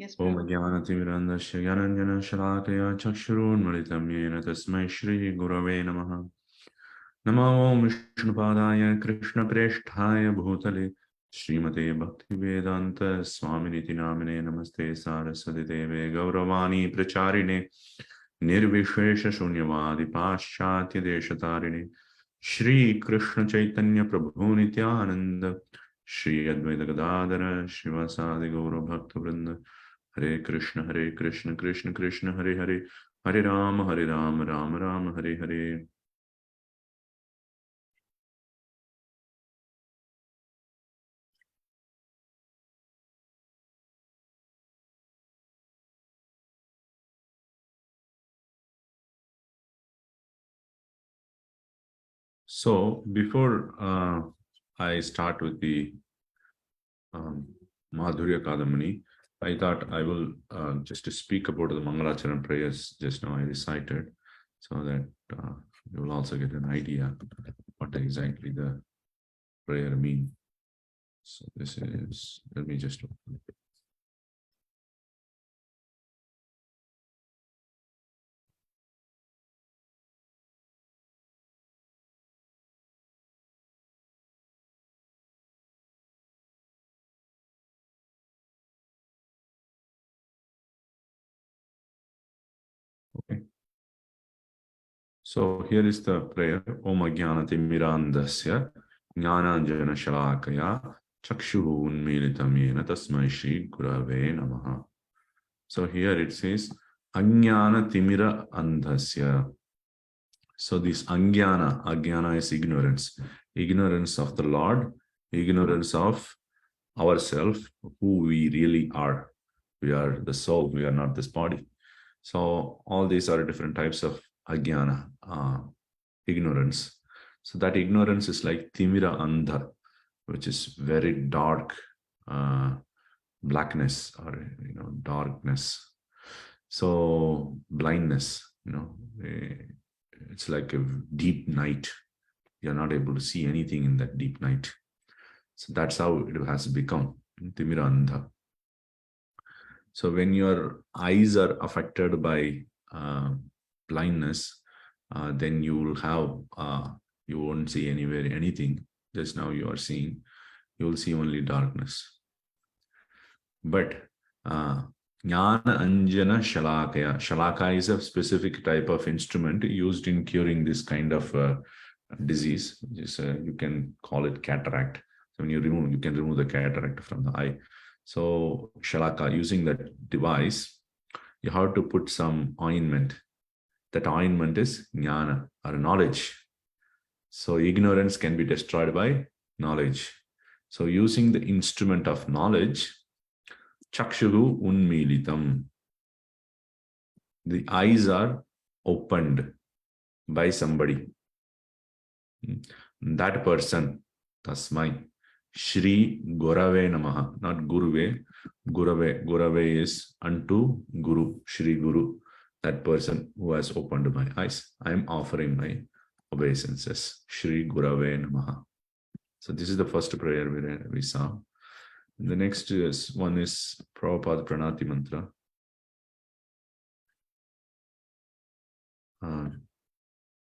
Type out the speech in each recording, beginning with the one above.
Yes, Om Prabhu. Jnanatimirandasya Gyananjana Shalakaya Chakshurunmalitam Yena Tasmai Shri Gurave Namaha Namo Om Vishnupadaya Krishna Presthaya Bhutale Srimate Bhaktivedanta Swaminiti Namine Namaste Saraswati Deve Gauravani Pracharine Nirvishesha Shunyavadi Paschatya Deshatarine Shri Krishna Chaitanya Prabhu Nityananda Shri Advaita Gadadara Shivasadi Gaura Bhakta Vrinda Hare Krishna, Krishna Krishna, Hare Hare, Hare Rama, Rama Rama, Hare Hare. So, before I start with the Madhurya Kādambini, I thought I will just to speak about the Mangalacharan prayers just now I recited, so that you will also get an idea what exactly the prayer means. So this is, let me just open it. Okay. So here is the prayer. Om Ajnanatimirandasya Jnananjana Shalakaya Chakshuhu Unmilitam Yena Tasmai Shri Gurave Namaha. So here it says Ajnana Timira Andhasya. So this Ajnana is ignorance. Ignorance of the Lord, ignorance of ourselves, who we really are. We are the soul, we are not this body. So all these are different types of Ajnana, ignorance. So that ignorance is like Timira Andha, which is very dark blackness, or darkness. So blindness, it's like a deep night. You're not able to see anything in that deep night. So that's how it has become Timira Andha. So when your eyes are affected by blindness, then you will have, you won't see anywhere anything. Just now you are seeing, you will see only darkness. But Jnana Anjana Shalakaya. Shalaka is a specific type of instrument used in curing this kind of disease. You can call it cataract. So when you can remove the cataract from the eye. So Shalaka, using that device, you have to put some ointment. That ointment is Jnana, or knowledge. So ignorance can be destroyed by knowledge. So using the instrument of knowledge, Chakshuhu Unmilitam. The eyes are opened by somebody. That person, Tasmai, Shri Gurave Namaha, not Guruve. Gurave is unto Guru, Shri Guru. That person who has opened my eyes. I am offering my obeisances. Shri Gurave Namaha. So this is the first prayer we saw. The next one is Prabhupada Pranati Mantra.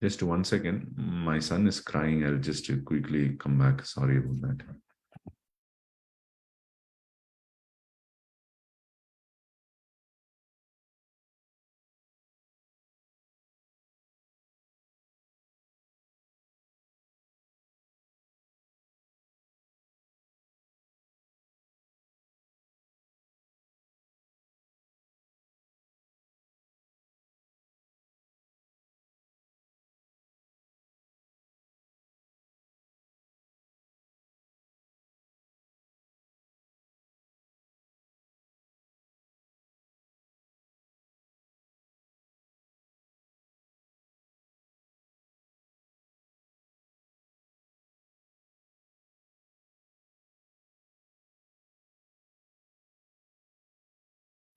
Just 1 second. My son is crying. I'll just quickly come back. Sorry about that.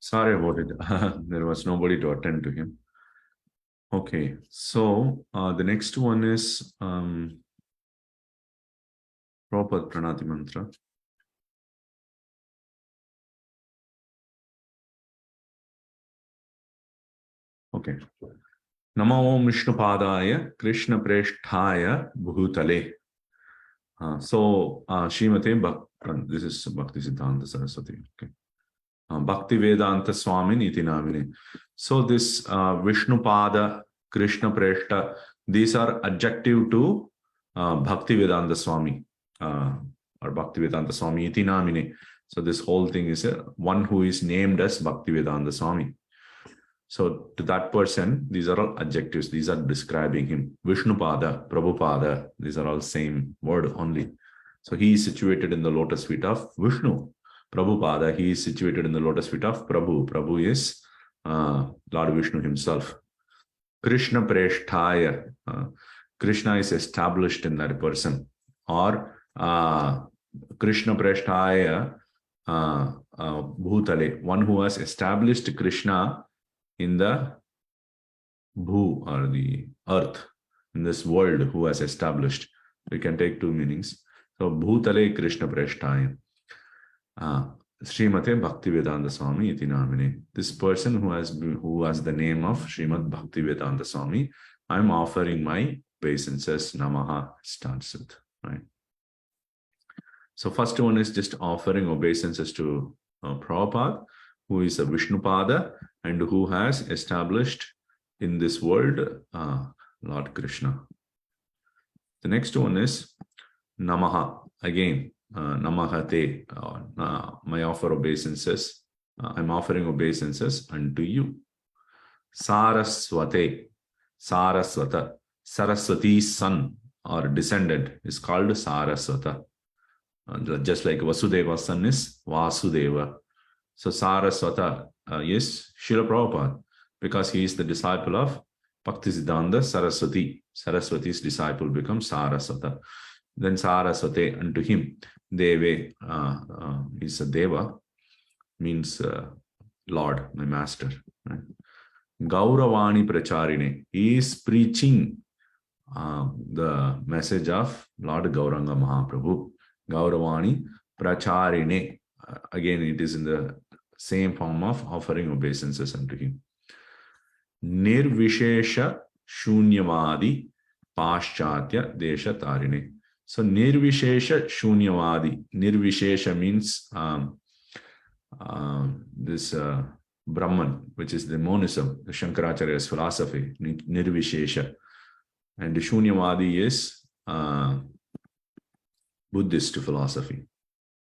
Sorry about it. There was nobody to attend to him. Okay, so the next one is Prabhupada Pranati Mantra. Okay. Namo Om Vishnupadaya Krishna Preshthaya Bhutale. Srimate this is Bhakti Siddhanta Saraswati. Okay. Bhakti Vedanta Swamin iti namine. So this Vishnupada, Krishna Preshta, these are adjective to Bhakti Vedanta Swami or Bhakti Vedanta Swami iti namine. So this whole thing is one who is named as Bhakti Vedanta Swami. So to that person, these are all adjectives. These are describing him. Vishnupada, Prabhupada, these are all same word only. So he is situated in the lotus feet of Vishnu. Prabhupada, he is situated in the lotus feet of Prabhu. Prabhu is Lord Vishnu himself. Krishna Preshthaya, Krishna is established in that person. Or Krishna Preshthaya Bhutale, one who has established Krishna in the Bhu or the earth, in this world, who has established. We can take two meanings. So Bhutale Krishna Preshthaya. Srimate Bhaktivedanta Swami iti namine. This person who has the name of Srimad Bhaktivedanta Swami, I'm offering my obeisances. Namaha starts with, right? So first one is just offering obeisances to Prabhupada, who is a Vishnupada and who has established in this world Lord Krishna. The next one is Namaha. Again, Namahate, my offer obeisances. I'm offering obeisances unto you. Saraswate, Saraswata. Saraswati's son or descendant is called Saraswata. Just like Vasudeva's son is Vasudeva. So Saraswata is Srila Prabhupada, because he is the disciple of Bhaktisiddhanta Saraswati. Saraswati's disciple becomes Saraswata. Then Saraswate unto him. Deve is a Deva, means Lord, my master. Right? Gauravani Pracharine. He is preaching the message of Lord Gauranga Mahaprabhu. Gauravani Pracharine. Again, it is in the same form of offering obeisances unto him. Nirvishesha Shunyavadi Paschatya Desha Tarine. So Nirvishesha Shunyavadi. Nirvishesha means this Brahman, which is the monism, the Shankaracharya's philosophy, Nirvishesha. And the Shunyavadi is Buddhist philosophy.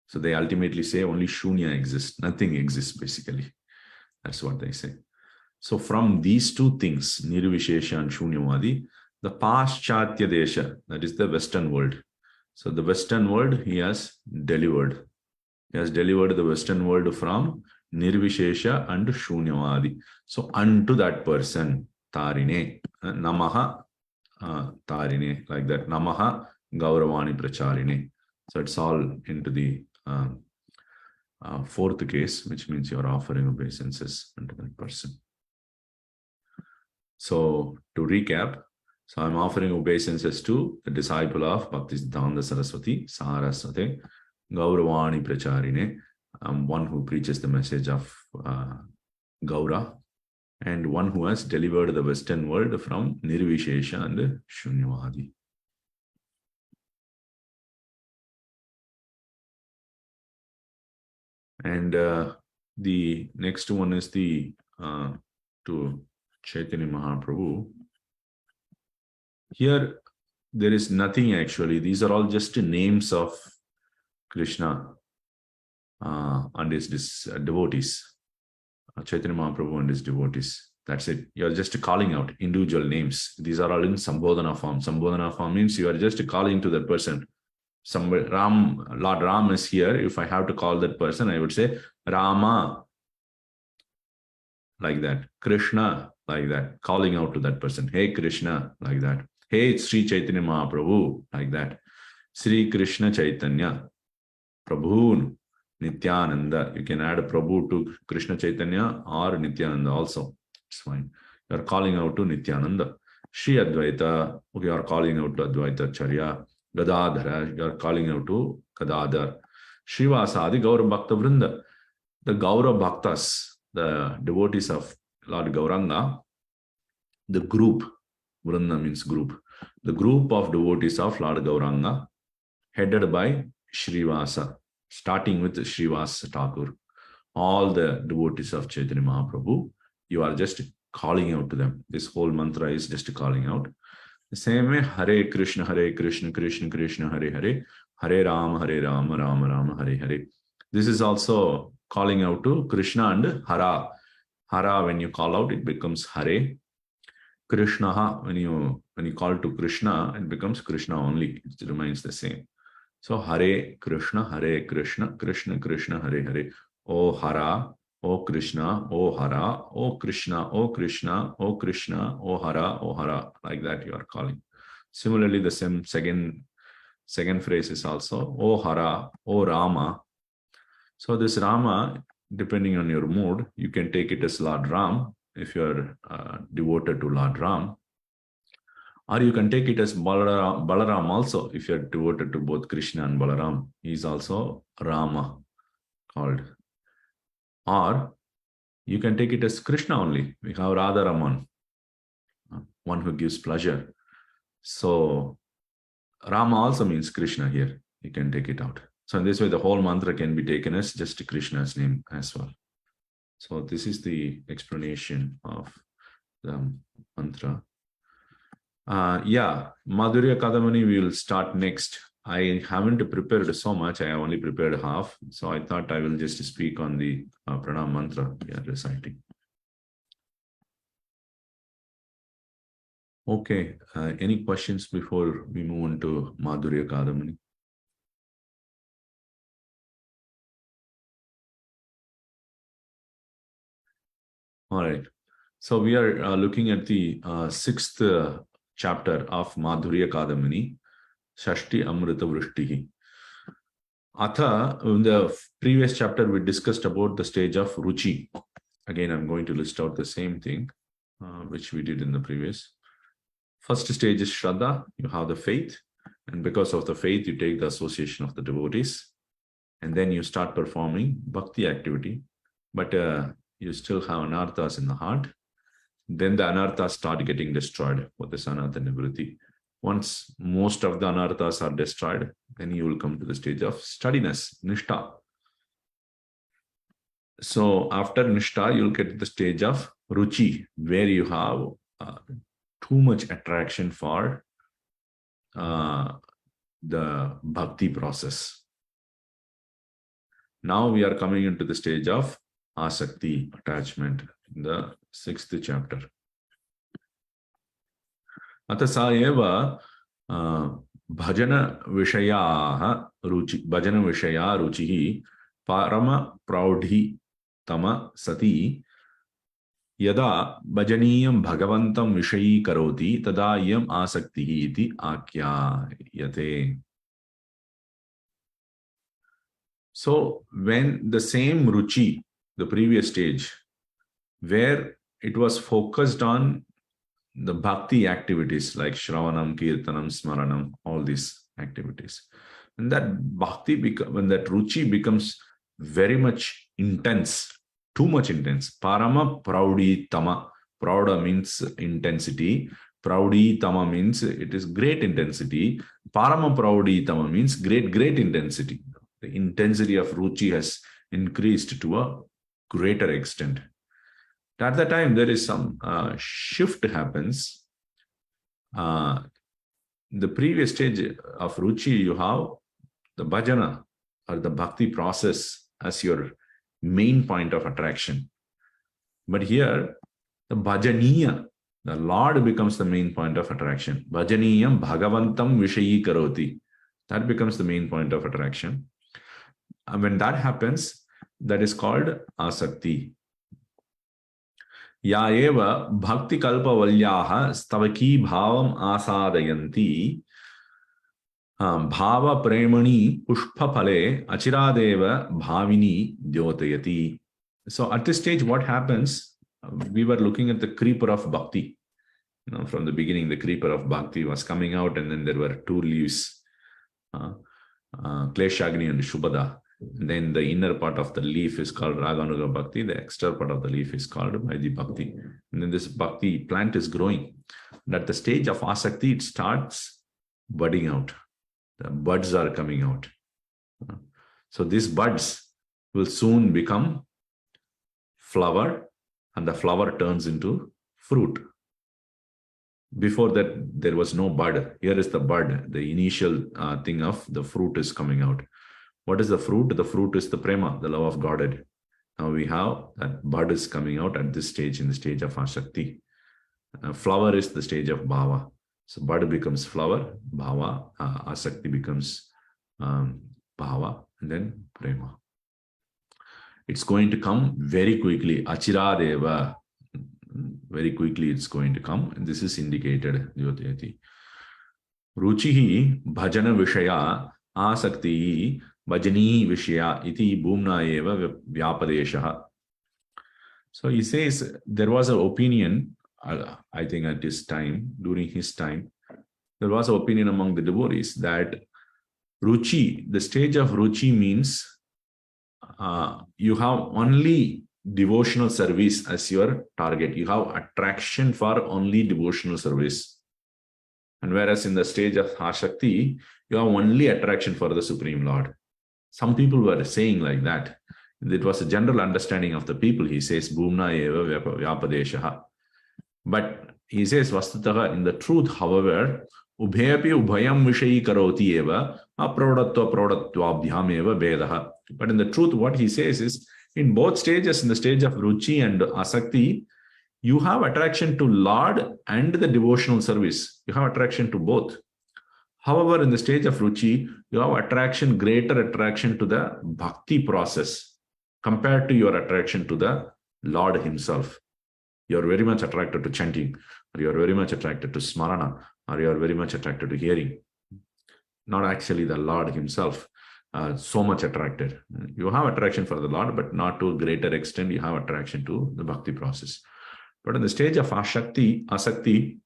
So they ultimately say only Shunya exists, nothing exists basically. That's what they say. So from these two things, Nirvishesha and Shunyavadi, the Paschatya Desha, that is the Western world. So the Western world he has delivered. He has delivered the Western world from Nirvishesha and Shunyavadi. So unto that person, Tarine, Namaha Tarine, like that. Namaha Gauravani Pracharine. So it's all into the fourth case, which means you're offering obeisances unto that person. So to recap, so I'm offering obeisances to the disciple of Bhaktisiddhanta Saraswati, Saraswati, Gauravani Pracharine, one who preaches the message of Gaura, and one who has delivered the Western world from Nirvishesha and Shunyavadi. And the next one is the to Chaitanya Mahaprabhu. Here, there is nothing actually. These are all just names of Krishna and his devotees. Chaitanya Mahaprabhu and his devotees. That's it. You're just calling out individual names. These are all in Sambodhana form. Sambodhana form means you are just calling to that person. Lord Ram is here. If I have to call that person, I would say Rama, like that. Krishna, like that. Calling out to that person. Hey Krishna, like that. Hey, it's Sri Chaitanya Mahaprabhu, like that. Sri Krishna Chaitanya, Prabhu Nityananda. You can add Prabhu to Krishna Chaitanya or Nityananda also. It's fine. You are calling out to Nityananda. Sri Advaita, you are calling out to Advaita Charya. Gadadhara, you are calling out to Gadadhar. Srivasadi Gaura Bhakta Vrinda. The Gaura Bhaktas, the devotees of Lord Gauranga, the group, Vranda means group, the group of devotees of Lord Gauranga, headed by Srivasa, starting with Srivasa Thakur. All the devotees of Chaitanya Mahaprabhu, you are just calling out to them. This whole mantra is just calling out. The same way, Hare Krishna, Krishna Krishna, Hare Hare, Hare Rama, Rama Rama, Hare Hare. This is also calling out to Krishna and Hara. Hara, when you call out, it becomes Hare. Krishna, when you call to Krishna, it becomes Krishna only. It remains the same. So Hare Krishna, Krishna Krishna, Hare Hare. O Hara, O Krishna, O Hara, O Krishna, O Krishna, O Krishna, O Hara, O Hara. Like that you are calling. Similarly, the same second phrase is also O Hara, O Rama. So this Rama, depending on your mood, you can take it as Lord Ram if you are devoted to Lord Ram. Or you can take it as Balaram also if you are devoted to both Krishna and Balaram. He is also Rama called. Or you can take it as Krishna only. We have Radha Raman, one who gives pleasure. So Rama also means Krishna here. You can take it out. So in this way, the whole mantra can be taken as just Krishna's name as well. So this is the explanation of the mantra. Madhurya Kādambini we will start next. I haven't prepared so much. I have only prepared half. So I thought I will just speak on the pranam mantra we are reciting. Okay. Any questions before we move on to Madhurya Kādambini? All right. So we are looking at the sixth chapter of Madhurya Kādambini, Shashti Amrita Vrishtihi. Atha, in the previous chapter, we discussed about the stage of Ruchi. Again, I'm going to list out the same thing, which we did in the previous. First stage is Shraddha. You have the faith. And because of the faith, you take the association of the devotees. And then you start performing bhakti activity. But you still have anarthas in the heart. Then the anarthas start getting destroyed for this anartha nivritti. Once most of the anarthas are destroyed, then you will come to the stage of steadiness, nishtha. So after nishtha, you'll get to the stage of ruchi, where you have too much attraction for the bhakti process. Now we are coming into the stage of Āsakti, attachment, in the sixth chapter. Atasa eva bhajana vishaya ruchihi parama praudhi tama sati yada bhajaniyam bhagavantam vishayi karoti tada yam asaktihi iti akyayate. So when the same ruchi, the previous stage, where it was focused on the bhakti activities like Shravanam, Kirtanam, Smaranam, all these activities. And that bhakti, when that ruchi becomes very much intense, too much intense, parama praudi tama. Prauda means intensity. Praudi tama means it is great intensity. Parama praudi tama means great intensity. The intensity of ruchi has increased to a greater extent. At that time, there is some shift happens. The previous stage of ruchi, you have the bhajana or the bhakti process as your main point of attraction. But here, the bhajaniya, the Lord becomes the main point of attraction. Bhajaniyam bhagavantam vishayi karoti. That becomes the main point of attraction. And when that happens, that is called Āsakti. Ya eva bhakti kalpa valyaha stavaki bhavam asadayanti bhava premani pushpa phale achiradeva bhavini dyotayati. So at this stage, what happens? We were looking at the creeper of bhakti. From the beginning, the creeper of bhakti was coming out, and then there were two leaves, Kleshagni and Shubhada. Then the inner part of the leaf is called Raganuga Bhakti. The external part of the leaf is called Vaidhi Bhakti. And then this Bhakti plant is growing. And at the stage of Āsakti, it starts budding out. The buds are coming out. So these buds will soon become flower, and the flower turns into fruit. Before that, there was no bud. Here is the bud. The initial thing of the fruit is coming out. What is the fruit? The fruit is the prema, the love of Godhead. Now we have that bud is coming out at this stage, in the stage of Āsakti. Flower is the stage of bhava. So bud becomes flower, bhava, Āsakti becomes bhava, and then prema. It's going to come very quickly. Achiradeva. Very quickly it's going to come. And this is indicated. Jyotayati. Ruchihi bhajana vishaya Āsakti bhajani vishaya iti bhumna eva vyapadeshaha. So he says there was an opinion, I think at this time, during his time, there was an opinion among the devotees that Ruchi, the stage of Ruchi means you have only devotional service as your target. You have attraction for only devotional service. And whereas in the stage of Āsakti, you have only attraction for the Supreme Lord. Some people were saying like that. It was a general understanding of the people. He says, Bhumna eva vyapadeshaha. But he says, Vastutaha, in the truth, however, Ubheyapi ubhayam vishayi karoti eva aprodatva prodattvabhyam eva bedaha. But in the truth, what he says is, in both stages, in the stage of Ruchi and Āsakti, you have attraction to Lord and the devotional service. You have attraction to both. However, in the stage of Ruchi, you have attraction, greater attraction to the bhakti process compared to your attraction to the Lord himself. You are very much attracted to chanting, or you are very much attracted to smarana, or you are very much attracted to hearing. Not actually the Lord himself. So much attracted. You have attraction for the Lord, but not to a greater extent you have attraction to the bhakti process. But in the stage of Āsakti,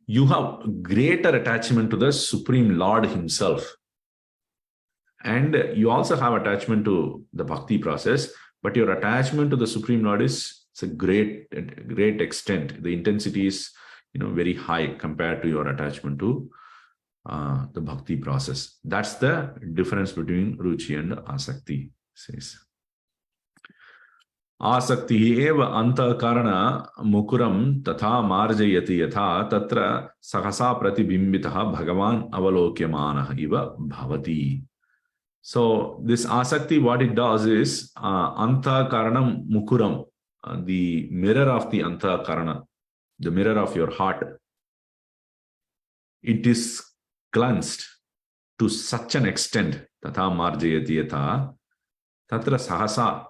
you have greater attachment to the Supreme Lord himself. And you also have attachment to the bhakti process, but your attachment to the Supreme Lord is a great extent. The intensity is very high compared to your attachment to the bhakti process. That's the difference between Ruchi and Āsakti, says. Āsakti eva anta karana mukuram tatha marjayati yatha tatra sahasa pratibimbitaha bhagavan avalokyamanaha iva bhavati. So this Āsakti, what it does is anta karanam mukuram, the mirror of the anta karana, the mirror of your heart. It is cleansed to such an extent, tatha marjayati yatha, tatra sahasa,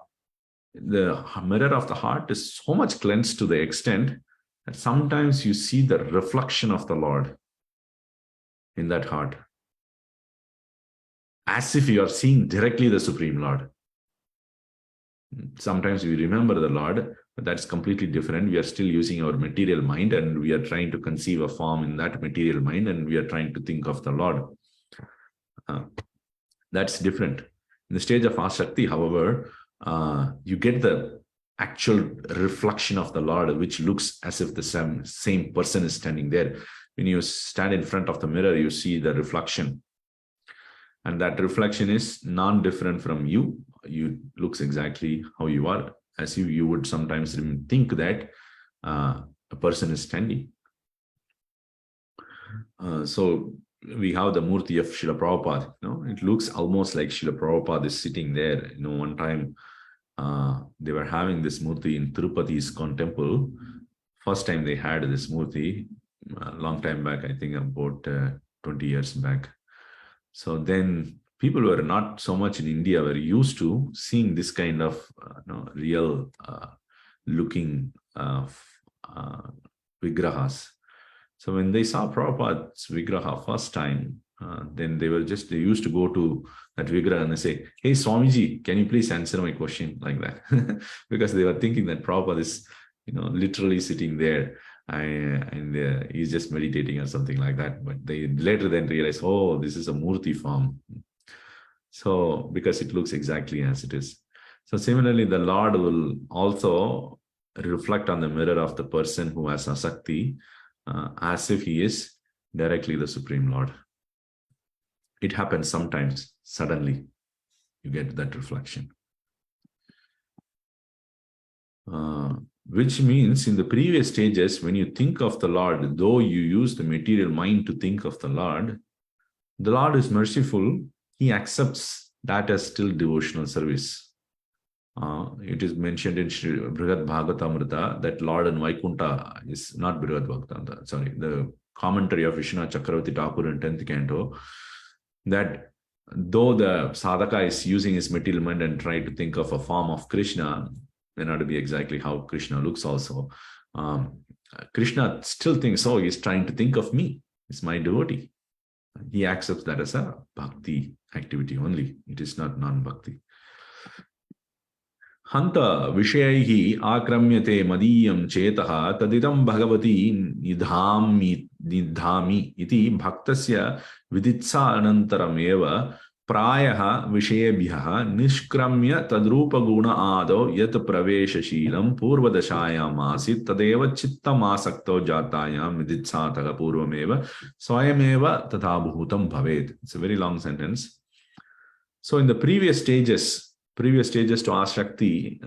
the mirror of the heart is so much cleansed to the extent that sometimes you see the reflection of the Lord in that heart, as if you are seeing directly the Supreme Lord. Sometimes we remember the Lord, but that's completely different. We are still using our material mind, and we are trying to conceive a form in that material mind, and we are trying to think of the Lord. That's different. In the stage of Āsakti, however, you get the actual reflection of the Lord, which looks as if the same person is standing there. When you stand in front of the mirror, you see the reflection. And that reflection is non-different from you. You looks exactly how you are, as if you would sometimes think that a person is standing. So we have the Murti of Srila Prabhupada. It looks almost like Srila Prabhupada is sitting there. One time they were having this Murti in Tirupati ISKCON temple. First time they had this Murti, a long time back, I think about 20 years back. So then people were not so much in India, were used to seeing this kind of real looking vigrahas. So when they saw Prabhupada's vigraha first time, then they used to go to that vigraha and they say, "Hey Swamiji, can you please answer my question?" like that. Because they were thinking that Prabhupada is literally sitting there and he's just meditating or something like that. But they later then realized, oh, this is a Murti form. So, because it looks exactly as it is. So similarly, the Lord will also reflect on the mirror of the person who has Āsakti as if he is directly the Supreme Lord. It happens sometimes, suddenly, you get that reflection. Which means in the previous stages, when you think of the Lord, though you use the material mind to think of the Lord is merciful. He accepts that as still devotional service. It is mentioned in Brihad Bhagavatamrita that Lord in Vaikunta is not Brihad Bhagavatamrita, sorry, the commentary of Vishwanath Chakravarti Thakur in 10th canto, that though the sadhaka is using his material mind and trying to think of a form of Kṛṣṇa, may not be exactly how Kṛṣṇa looks also. Kṛṣṇa still thinks, oh, he's trying to think of me. It's my devotee. He accepts that as a bhakti activity only. It is not non-bhakti. Hanta vishayaihi akramyate madiyam chetaha tadidam bhagavati nidhami iti bhaktasya viditsa anantaram eva prayaha vishayabhyaha nishkramya tadrupa guna ado yat pravesha-sheelam purvadashayam asit tadeva chittam asakto jatayam viditsataha purvameva swayameva tathabhutam bhavet. It's a very long sentence. So in the previous stages to Āsakti,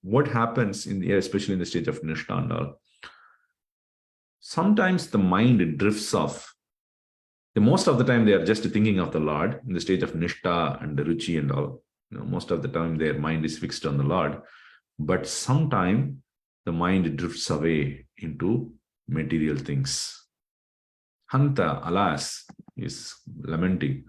what happens especially in the stage of Nishtha and all, sometimes the mind drifts off. Most of the time they are just thinking of the Lord in the stage of Nishtha and the Ruchi and all. Most of the time their mind is fixed on the Lord. But sometimes the mind drifts away into material things. Hanta, alas, is lamenting.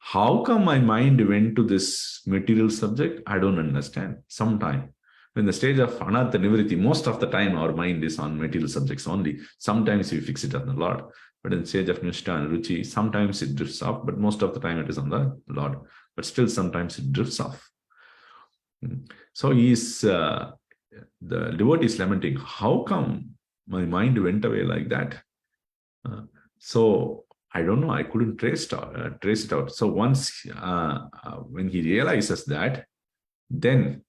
How come my mind went to this material subject? I don't understand. Sometime. In the stage of Anartha Nivritti, most of the time our mind is on material subjects only. Sometimes we fix it on the Lord. But in the stage of Nishtha and Ruchi, sometimes it drifts off, but most of the time it is on the Lord. But still sometimes it drifts off. So the devotee is lamenting, how come my mind went away like that? So I don't know, I couldn't trace it out. So once when he realizes that, then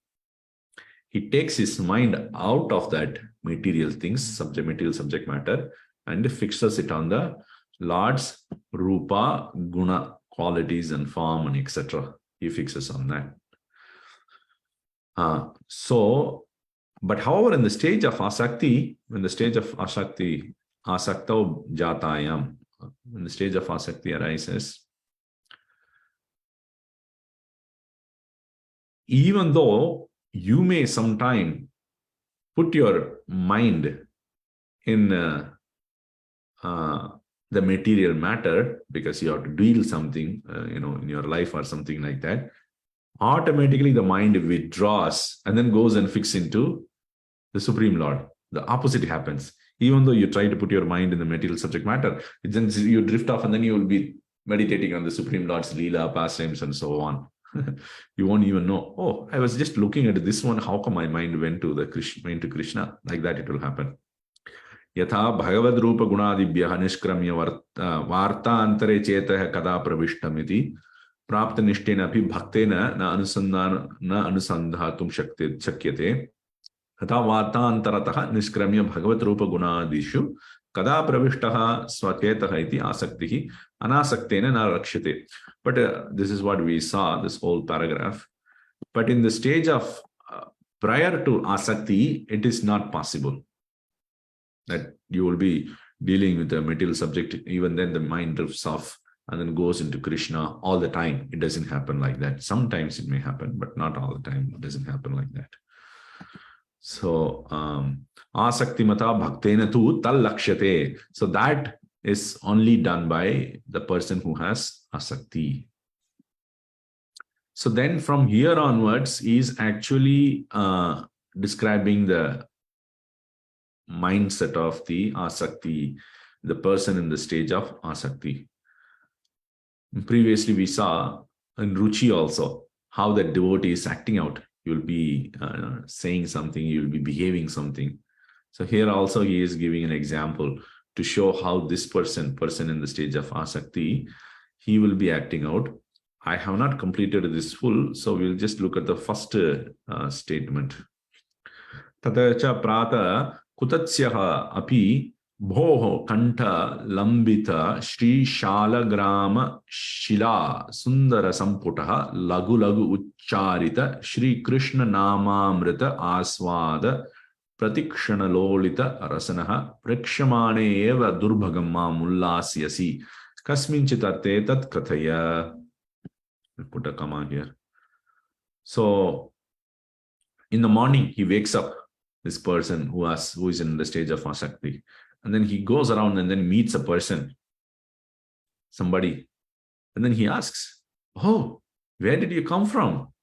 he takes his mind out of that material things, material subject matter, and fixes it on the Lord's rupa, guna, qualities and form and etc. He fixes on that. But however, in the stage of Āsakti, Āsakto jatayam, when the stage of Āsakti arises, even though you may sometime put your mind in the material matter because you have to deal something, in your life or something like that, automatically the mind withdraws and then goes and fixes into the Supreme Lord. The opposite happens. Even though you try to put your mind in the material subject matter, then you drift off and then you will be meditating on the Supreme Lord's Leela, pastimes and so on. You won't even know, oh, I was just looking at this one, how come my mind went to Kṛṣṇa? Like that it will happen. Yatha bhagavad rupa gunadibhyaha nishkramya varta antare chetah kada pravishtamiti prapta nishtena api bhaktena na anusandhatum shakyate तथा वार्तान्तरतः निष्क्रम्य भगवत रूप गुणादिषु कदा प्रविष्टः स्वचेतः इति आसक्तिः अनासक्तेन न रक्ष्यते. But this is what we saw, this whole paragraph. But in the stage of prior to Āsakti, it is not possible that you will be dealing with the material subject. Even then the mind drifts off and then goes into Kṛṣṇa all the time. It doesn't happen like that. Sometimes it may happen, but not all the time. It doesn't happen like that. So, Āsakti mata bhaktena tu tal lakshate. So that is only done by the person who has Āsakti. So then from here onwards, he is actually describing the mindset of the Āsakti, the person in the stage of Āsakti. Previously we saw in Ruchi also how the devotee is acting out. You'll be saying something, you'll be behaving something. So here also he is giving an example to show how this person in the stage of Āsakti, he will be acting out. I have not completed this full, so we'll just look at the first statement. Tatacha prata kutatsyaha api bhoho kanta lambita Shri Shalagrama Shila Sundara Samputaha Lagu Lagu Ucharita Shri Kṛṣṇa Namamrita Aswada Pratikshana Lolita Rasanaha Prekshamane Eva Durbhagamma Mullasyasi Kasminchitarte Tat Kathaya. I'll put a comma here. So in the morning, he wakes up, this person who is in the stage of Āsakti. And then he goes around and then meets a person, somebody. And then he asks, oh, where did you come from?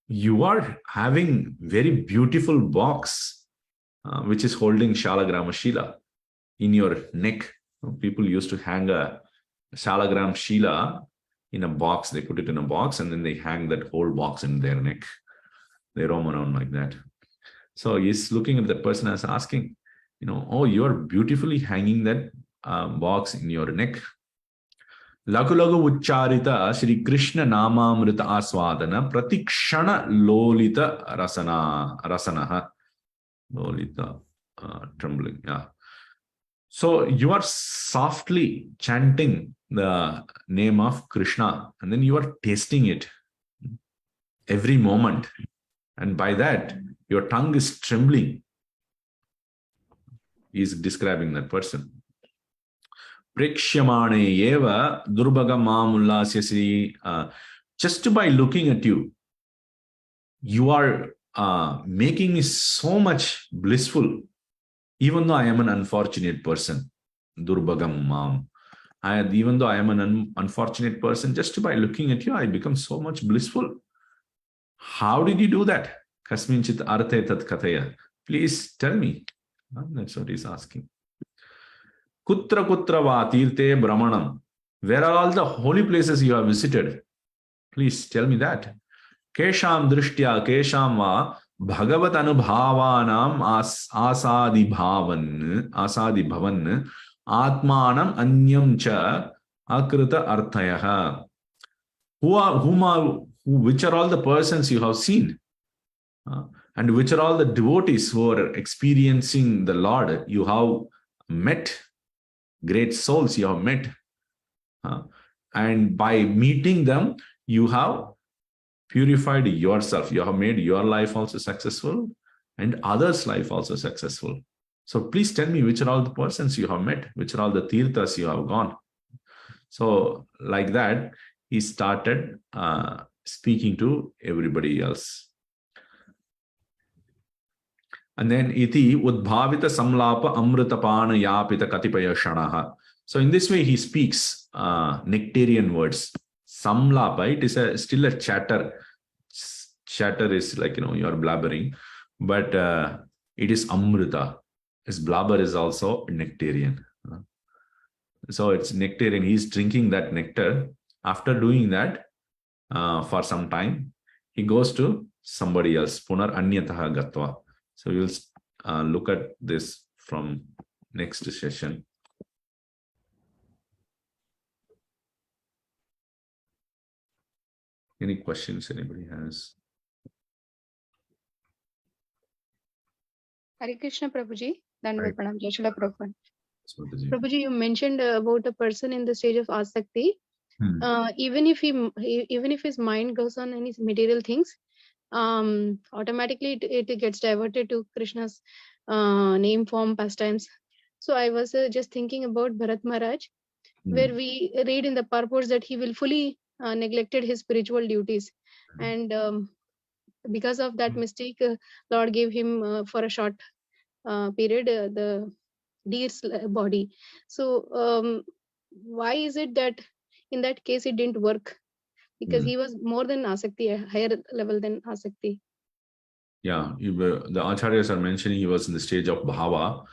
You are having very beautiful box, which is holding Shalagrama Shila in your neck. People used to hang a Shalagram Shila in a box. They put it in a box and then they hang that whole box in their neck. They roam around like that. So he's looking at the person as asking, oh, you are beautifully hanging that box in your neck. Lagu lagu ucharita Shri Kṛṣṇa Namamrita Aswadana Pratikshana Lolita Rasanaha. Lolita, trembling, yeah. So you are softly chanting the name of Kṛṣṇa and then you are tasting it every moment. And by that, your tongue is trembling. He is describing that person. Prekshyamane eva durbhaga mamullasya. Just by looking at you, you are making me so much blissful, even though I am an unfortunate person. Durbhagam mam. Even though I am an unfortunate person, just by looking at you, I become so much blissful. How did you do that? Kasminchit arte tat kathaya. Please tell me. That's what he's asking. Kutra kutra va tirte brahmanam. Where are all the holy places you have visited? Please tell me that. Kesham drishtya kesham va bhagavat anubhavanam asadi bhavan atmanam anyam cha akrita arthayaha. Which are all the persons you have seen? And which are all the devotees who are experiencing the Lord you have met? Great souls you have met. And by meeting them, you have purified yourself. You have made your life also successful and others' life also successful. So please tell me which are all the persons you have met, which are all the tirthas you have gone. So like that, he started speaking to everybody else. And then iti udbhavita samlapa amritapana yapita katipaya shanaha. So in this way he speaks nectarian words. Samlapa, it is still a chatter. Chatter is like, you are blabbering, but it is amrita. His blabber is also nectarian. So it's nectarian. He's drinking that nectar. After doing that, for some time, he goes to somebody else. Punar anyataha gatva. So we'll look at this from next session. Any questions anybody has? Hare Krishna, Prabhuji. Dandavat pranam, Jai Shri Prabhupada. Prabhuji, you mentioned about a person in the stage of Āsakti. Even if his mind goes on any material things, automatically it gets diverted to Krishna's name, form, pastimes. So I was just thinking about Bharat Maharaj, where we read in the purports that he willfully neglected his spiritual duties, and because of that mistake, Lord gave him for a short period the deer's body. So why is it that in that case it didn't work? Because he was more than Āsakti, a higher level than Āsakti. Yeah, the Acharyas are mentioning he was in the stage of Bhava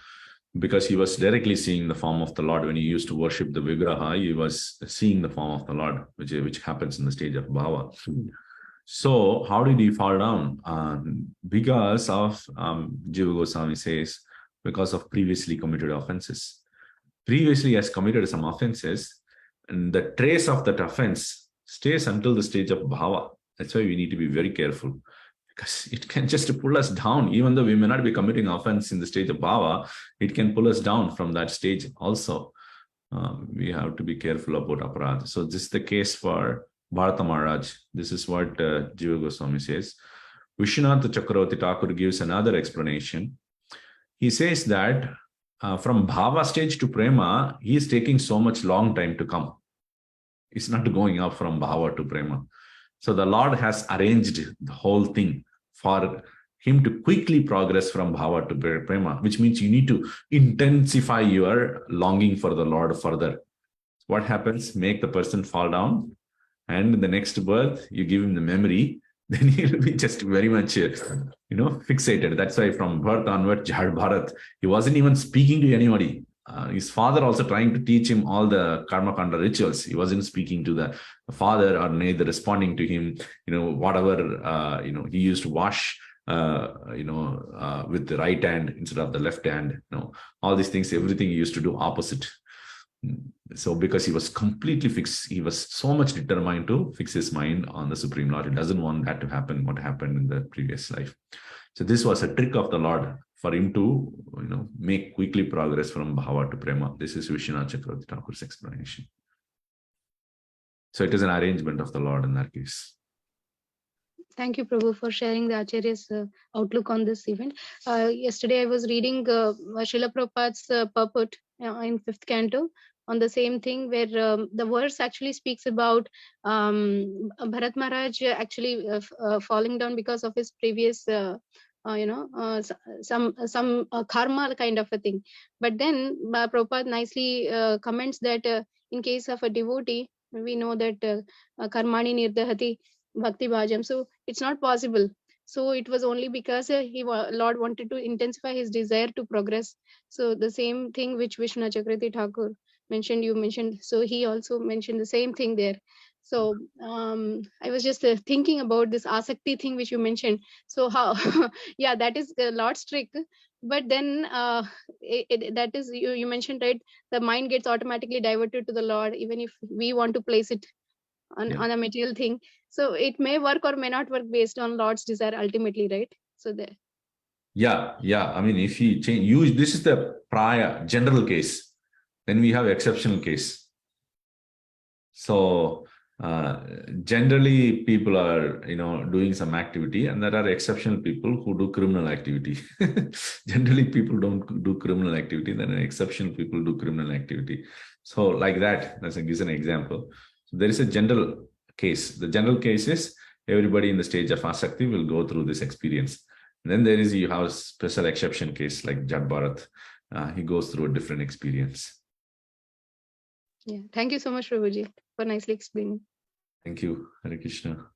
because he was directly seeing the form of the Lord. When he used to worship the Vigraha, he was seeing the form of the Lord, which happens in the stage of Bhava. So how did he fall down? Because of, Jiva Goswami says, because of previously committed offenses. Previously he has committed some offenses, and the trace of that offense stays until the stage of bhava. That's why we need to be very careful, because it can just pull us down. Even though we may not be committing offense in the stage of bhava, it can pull us down from that stage also. We have to be careful about aparadha. So this is the case for Bharata Maharaj. This is what Jiva Goswami says. Vishwanath Chakravarti Thakur gives another explanation. He says that from bhava stage to prema, he is taking so much long time to come. It's not going up from bhava to prema. So the Lord has arranged the whole thing for him to quickly progress from bhava to prema, which means you need to intensify your longing for the Lord further. What happens? Make the person fall down, and in the next birth, you give him the memory, then he'll be just very much, fixated. That's why from birth onward, Jhad Bharat, he wasn't even speaking to anybody. His father also trying to teach him all the karma kanda rituals. He wasn't speaking to the father or neither responding to him. Whatever, he used to wash, with the right hand instead of the left hand. All these things, everything he used to do opposite. So because he was completely fixed, he was so much determined to fix his mind on the Supreme Lord. He doesn't want that to happen, what happened in the previous life. So this was a trick of the Lord for him to, make quickly progress from bhava to prema. This is Vishwanath Chakravarti Thakur's explanation. So it is an arrangement of the Lord in that case. Thank you, Prabhu, for sharing the Acharya's outlook on this event. Yesterday, I was reading Srila Prabhupada's purport in 5th canto on the same thing, where the verse actually speaks about Bharat Maharaj actually falling down because of his previous, some karma kind of a thing. But then Prabhupada nicely comments that in case of a devotee, we know that karmani nirdahati bhakti bhajam. So it's not possible. So it was only because Lord wanted to intensify his desire to progress. So the same thing which Vishwanath Chakravarti Thakur mentioned, you mentioned. So he also mentioned the same thing there. So I was just thinking about this Āsakti thing which you mentioned. So how, yeah, that is the Lord's trick. But then that is, you mentioned, right? The mind gets automatically diverted to the Lord, even if we want to place it on a material thing. So it may work or may not work based on Lord's desire ultimately, right? So there. Yeah. I mean, if he change, this is the prior general case. Then we have exceptional case. So generally people are, doing some activity, and there are exceptional people who do criminal activity. Generally people don't do criminal activity, then exceptional people do criminal activity. So like that, gives an example. So there is a general case. The general case is everybody in the stage of Āsakti will go through this experience. And then you have a special exception case like Jhad Bharat. He goes through a different experience. Yeah. Thank you so much, Prabhuji, for nicely explaining. Thank you, Hare Krishna.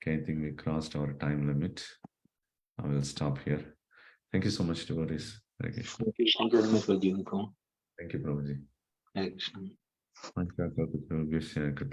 Okay, I think we crossed our time limit. I will stop here. Thank you so much, devotees. Hare Krishna. Thank you, Prabhuji. Hare Krishna. Vaishnavi